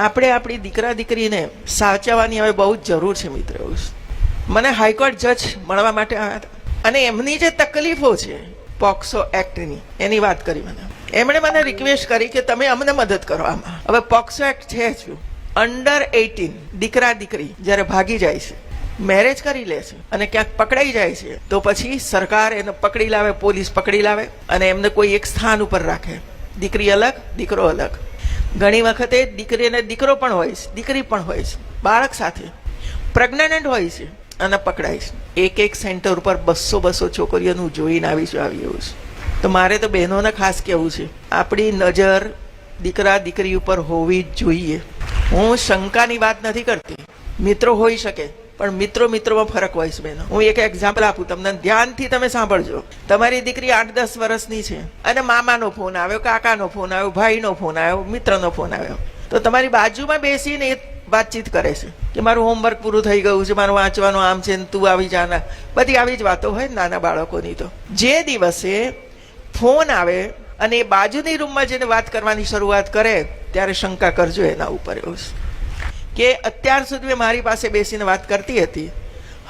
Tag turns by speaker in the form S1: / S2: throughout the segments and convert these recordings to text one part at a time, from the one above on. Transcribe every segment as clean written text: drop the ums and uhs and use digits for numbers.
S1: આપણે આપણી દીકરા દીકરીને સાચવવાની હવે બહુ જ જરૂર છે મિત્ર. મને હાઈકોર્ટ જજ મળવા માટે આવ્યા હતા અને એમની જે તકલીફો છે પોક્સો એક્ટની એની વાત કરી મને. એમણે મને રિક્વેસ્ટ કરી કે તમે અમને મદદ કરો આમાં. હવે પોક્સો એક્ટ છે જ અંડર 18 દીકરા દીકરી જ્યારે ભાગી જાય છે, મેરેજ કરી લે છે અને ક્યાંક પકડાઈ જાય છે તો પછી સરકાર એને પકડી લાવે, પોલીસ પકડી લાવે અને એમને કોઈ એક સ્થાન ઉપર રાખે. દીકરી અલગ, દીકરો અલગ. ઘણી વખતે દીકરીને દીકરો પણ હોય છે, દીકરી પણ હોય છે, બાળક સાથે પ્રેગ્નન્ટ હોય છે અને પકડાય છે. એક સેન્ટર ઉપર 200 છોકરીઓનું જોઈને આવી એવું છે. તો મારે તો બહેનોને ખાસ કહેવું છે, આપણી નજર દીકરા દીકરી ઉપર હોવી જ જોઈએ. હું શંકાની વાત નથી કરતી, મિત્રો હોઈ શકે પણ મિત્રોમાં ફરક હોય છે બહેનો. હું એક એક્ઝામ્પલ આપું તમને, ધ્યાનથી તમે સાંભળજો. તમારી દીકરી 8-10 વર્ષની છે અને મામાનો ફોન આવ્યો, કાકાનો ફોન આવ્યો, ભાઈનો ફોન આવ્યો, મિત્રનો ફોન આવ્યો, તો તમારી બાજુમાં બેસીને વાતચીત કરે છે કે મારું હોમવર્ક પૂરું થઈ ગયું છે, મારું વાંચવાનું આમ છે, તું આવી જાના, બધી આવી જ વાતો હોય નાના બાળકોની. તો જે દિવસે ફોન આવે અને એ બાજુની રૂમમાં જઈને વાત કરવાની શરૂઆત કરે ત્યારે શંકા કરજો એના ઉપર. એવું કે અત્યાર સુધી મારી પાસે બેસીને વાત કરતી હતી,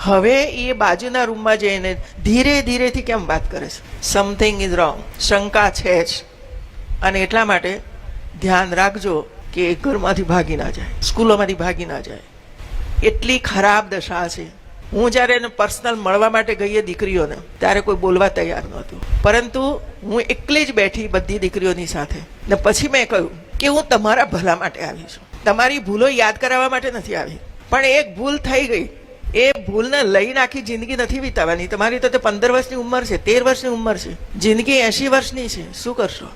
S1: હવે એ બાજુના રૂમમાં જઈને ધીરેથી કેમ વાત કરે છે? Something is wrong. શંકા છે જ. અને એટલા માટે ધ્યાન રાખજો કે ઘરમાંથી ભાગી ના જાય, સ્કૂલોમાંથી ભાગી ના જાય. એટલી ખરાબ દશા છે. હું જ્યારે એને પર્સનલ મળવા માટે ગઈ દીકરીઓને ત્યારે કોઈ બોલવા તૈયાર નહોતું, પરંતુ હું એકલી જ બેઠી બધી દીકરીઓની સાથે ને પછી મેં કહ્યું કે હું તમારા ભલા માટે આવી છું, તમારી ભૂલો યાદ કરાવવા માટે નથી આવી. પણ એક ભૂલ થઈ ગઈ, એ ભૂલને લઈને આખી જિંદગી નથી વિતાવવાની. તમારી તો 15 વર્ષની ઉંમર છે, 13 વર્ષની ઉંમર છે, જિંદગી 80 વર્ષની છે. શું કરશો?